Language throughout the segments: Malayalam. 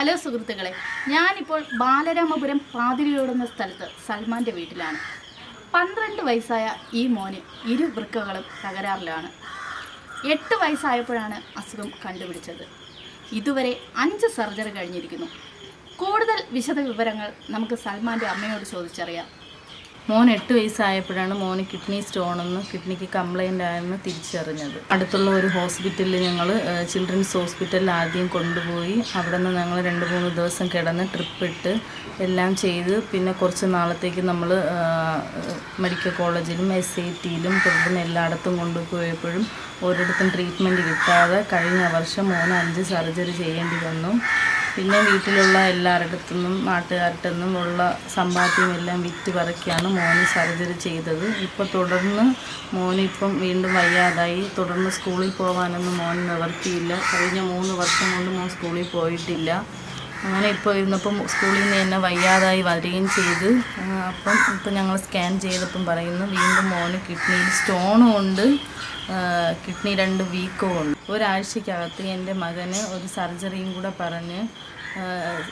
ഹലോ സുഹൃത്തുക്കളെ, ഞാനിപ്പോൾ ബാലരാമപുരം പാതിരിയോടുന്ന സ്ഥലത്ത് സൽമാൻ്റെ വീട്ടിലാണ്. 12 വയസ്സായ ഈ മോന് വൃക്കകളും തകരാറിലാണ്. 8 വയസ്സായപ്പോഴാണ് അസുഖം കണ്ടുപിടിച്ചത്. ഇതുവരെ 5 സർജറി കഴിഞ്ഞിരിക്കുന്നു. കൂടുതൽ വിശദ വിവരങ്ങൾ നമുക്ക് സൽമാൻ്റെ അമ്മയോട് ചോദിച്ചറിയാം. മോൻ 8 വയസ്സായപ്പോഴാണ് മോന് കിഡ്നി സ്റ്റോണെന്ന്, കിഡ്നിക്ക് കംപ്ലൈൻ്റ് ആയെന്ന് തിരിച്ചറിഞ്ഞത്. അടുത്തുള്ള ഒരു ഹോസ്പിറ്റലിൽ ഞങ്ങൾ ചിൽഡ്രൻസ് ഹോസ്പിറ്റലിൽ ആദ്യം കൊണ്ടുപോയി. അവിടെ നിന്ന് ഞങ്ങൾ 2-3 ദിവസം കിടന്ന് ട്രിപ്പിട്ട് എല്ലാം ചെയ്ത് പിന്നെ കുറച്ച് നാളത്തേക്ക് നമ്മൾ മെഡിക്കൽ കോളേജിലും SITയിലും തുടർന്ന് എല്ലായിടത്തും കൊണ്ടുപോയപ്പോഴും ഒരിടത്തും ട്രീറ്റ്മെൻറ്റ് കിട്ടാതെ കഴിഞ്ഞ വർഷം മോന് 5 സർജറി ചെയ്യേണ്ടി വന്നു. പിന്നെ വീട്ടിലുള്ള എല്ലാവരുടെടുത്തുനിന്നും നാട്ടുകാരുടെ ഉള്ള സമ്പാദ്യം എല്ലാം വിറ്റ് പറക്കിയാണ് മോന് സർജറി ചെയ്തത്. ഇപ്പോൾ തുടർന്ന് മോനിപ്പം വീണ്ടും വയ്യാതായി. തുടർന്ന് സ്കൂളിൽ പോകാനൊന്നും മോന് നിവർത്തിയില്ല. കഴിഞ്ഞ 3 വർഷം കൊണ്ട് മോൻ സ്കൂളിൽ പോയിട്ടില്ല. അങ്ങനെ ഇപ്പോൾ ഇരുന്നപ്പം സ്കൂളിൽ നിന്ന് തന്നെ വയ്യാതായി വരികയും ചെയ്ത്. ഇപ്പം ഞങ്ങൾ സ്കാൻ ചെയ്തപ്പം പറയുന്നു വീണ്ടും മോന് കിഡ്നിയിൽ സ്റ്റോണും ഉണ്ട്, കിഡ്നി 2 വീക്കും ഉണ്ട്. ഒരാഴ്ചക്കകത്ത് എൻ്റെ മകന് ഒരു സർജറിയും കൂടെ പറഞ്ഞ്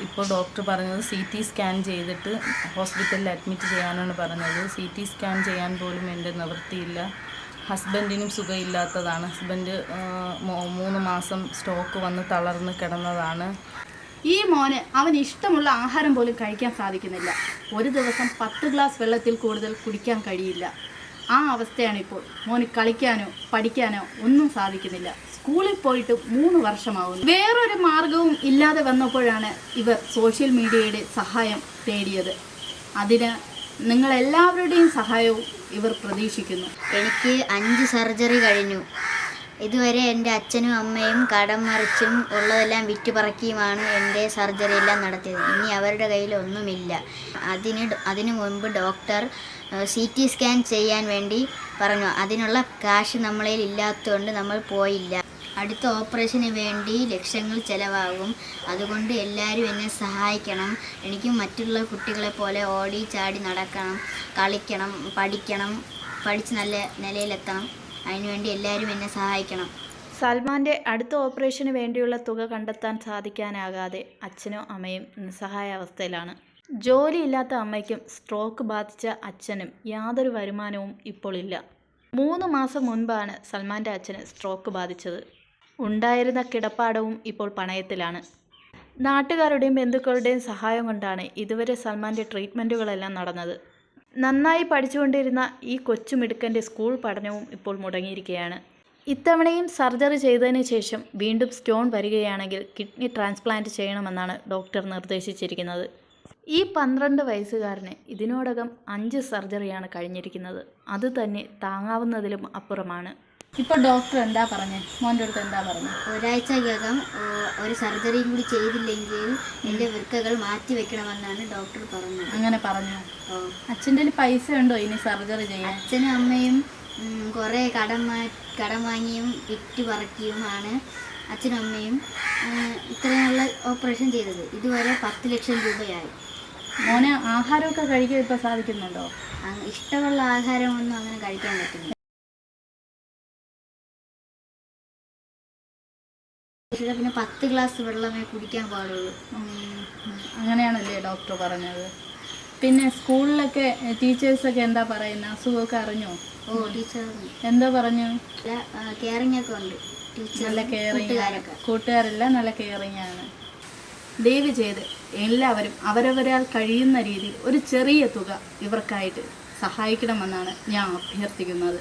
ഇപ്പോൾ ഡോക്ടർ പറഞ്ഞത് CT സ്കാൻ ചെയ്തിട്ട് ഹോസ്പിറ്റലിൽ അഡ്മിറ്റ് ചെയ്യാനാണ് പറഞ്ഞത്. CT സ്കാൻ ചെയ്യാൻ പോലും എൻ്റെ നിവൃത്തിയില്ല. ഹസ്ബൻഡിനും സുഖമില്ലാത്തതാണ്. ഹസ്ബൻഡ് 3 മാസം സ്ട്രോക്ക് വന്ന് തളർന്ന് കിടന്നതാണ്. ഈ മോന് അവന് ഇഷ്ടമുള്ള ആഹാരം പോലും കഴിക്കാൻ സാധിക്കുന്നില്ല. ഒരു ദിവസം 10 ഗ്ലാസ് വെള്ളത്തിൽ കൂടുതൽ കുടിക്കാൻ കഴിയില്ല. ആ അവസ്ഥയാണിപ്പോൾ. മോന് കളിക്കാനോ പഠിക്കാനോ ഒന്നും സാധിക്കുന്നില്ല. സ്കൂളിൽ പോയിട്ട് 3 വർഷമാകുന്നു. വേറൊരു മാർഗവും ഇല്ലാതെ വന്നപ്പോഴാണ് ഇവർ സോഷ്യൽ മീഡിയയുടെ സഹായം തേടിയത്. അതിന് നിങ്ങളെല്ലാവരുടെയും സഹായവും ഇവർ പ്രതീക്ഷിക്കുന്നു. എനിക്ക് 5 സർജറി കഴിഞ്ഞു. ഇതുവരെ എൻ്റെ അച്ഛനും അമ്മയും കടം മറിച്ചും ഉള്ളതെല്ലാം വിറ്റുപറക്കിയുമാണ് എൻ്റെ സർജറി എല്ലാം നടത്തിയത്. ഇനി അവരുടെ കയ്യിൽ ഒന്നുമില്ല. അതിനു മുൻപ് ഡോക്ടർ CT സ്കാൻ ചെയ്യാൻ വേണ്ടി പറഞ്ഞു. അതിനുള്ള കാശ് നമ്മളതിൽ ഇല്ലാത്തതുകൊണ്ട് നമ്മൾ പോയില്ല. അടുത്ത ഓപ്പറേഷന് വേണ്ടി ലക്ഷങ്ങൾ ചിലവാകും. അതുകൊണ്ട് എല്ലാവരും എന്നെ സഹായിക്കണം. എനിക്ക് മറ്റുള്ള കുട്ടികളെ പോലെ ഓടി ചാടി നടക്കണം, കളിക്കണം, പഠിച്ച് നല്ല നിലയിലെത്തണം. അതിനുവേണ്ടി എല്ലാവരും എന്നെ സഹായിക്കണം. സൽമാൻ്റെ അടുത്ത ഓപ്പറേഷന് വേണ്ടിയുള്ള തുക കണ്ടെത്താൻ സാധിക്കാനാകാതെ അച്ഛനും അമ്മയും നിസ്സഹായാവസ്ഥയിലാണ്. ജോലിയില്ലാത്ത അമ്മയ്ക്കും സ്ട്രോക്ക് ബാധിച്ച അച്ഛനും യാതൊരു വരുമാനവും ഇപ്പോൾ ഇല്ല. 3 മാസം മുൻപാണ് സൽമാൻ്റെ അച്ഛന് സ്ട്രോക്ക് ബാധിച്ചത്. ഉണ്ടായിരുന്ന കിടപ്പാടവും ഇപ്പോൾ പണയത്തിലാണ്. നാട്ടുകാരുടെയും ബന്ധുക്കളുടെയും സഹായം കൊണ്ടാണ് ഇതുവരെ സൽമാൻ്റെ ട്രീറ്റ്മെൻറ്റുകളെല്ലാം നടന്നത്. നന്നായി പഠിച്ചുകൊണ്ടിരുന്ന ഈ കൊച്ചുമിടുക്കൻ്റെ സ്കൂൾ പഠനവും ഇപ്പോൾ മുടങ്ങിയിരിക്കുകയാണ്. ഇത്തവണയും സർജറി ചെയ്തതിന് ശേഷം വീണ്ടും സ്റ്റോൺ വരികയാണെങ്കിൽ കിഡ്നി ട്രാൻസ്പ്ലാന്റ് ചെയ്യണമെന്നാണ് ഡോക്ടർ നിർദ്ദേശിച്ചിരിക്കുന്നത്. ഈ 12 വയസ്സുകാരന് ഇതിനോടകം 5 സർജറിയാണ് കഴിഞ്ഞിരിക്കുന്നത്. അതുതന്നെ താങ്ങാവുന്നതിലും അപ്പുറമാണ്. ഇപ്പോൾ ഡോക്ടർ എന്താ പറഞ്ഞത്? മോൻ്റെ അടുത്ത് എന്താ പറഞ്ഞത്? ഒരാഴ്ചക്കകം ഒരു സർജറിയും കൂടി ചെയ്തില്ലെങ്കിൽ എൻ്റെ വൃക്കകൾ മാറ്റി വെക്കണമെന്നാണ് ഡോക്ടർ പറഞ്ഞത്. അങ്ങനെ പറഞ്ഞു. അച്ഛൻ്റെ പൈസ ഉണ്ടോ ഇനി സർജറി ചെയ്യാൻ? അച്ഛനും അമ്മയും കുറേ കടം വാങ്ങിയും വിറ്റ് പറക്കിയുമാണ് അച്ഛനും അമ്മയും ഇത്രയുള്ള ഓപ്പറേഷൻ ചെയ്തത്. ഇതുവരെ 10 ലക്ഷം രൂപയായി. മോനെ ആഹാരമൊക്കെ കഴിക്കാൻ ഇപ്പോൾ സാധിക്കുന്നുണ്ടോ? ഇഷ്ടമുള്ള ആഹാരമൊന്നും അങ്ങനെ കഴിക്കാൻ പറ്റുന്നില്ല. പിന്നെ 10 ഗ്ലാസ് വെള്ളമേ കുടിക്കാൻ പാടുള്ളൂ. അങ്ങനെയാണല്ലേ ഡോക്ടർ പറഞ്ഞത്? പിന്നെ സ്കൂളിലൊക്കെ ടീച്ചേഴ്സൊക്കെ എന്താ പറയുന്നത്? അസുഖമൊക്കെ അറിഞ്ഞോ? ടീച്ചർ എന്താ പറഞ്ഞു? കെയറിംഗ് ഒക്കെ ഉണ്ട്. നല്ല കെയറിങ്, കൂട്ടുകാരെല്ലാം നല്ല കെയറിങ് ആണ്. ദയവ് ചെയ്ത് എല്ലാവരും അവരവരാൽ കഴിയുന്ന രീതിയിൽ ഒരു ചെറിയ തുക ഇവർക്കായിട്ട് സഹായിക്കണമെന്നാണ് ഞാൻ അഭ്യർത്ഥിക്കുന്നത്.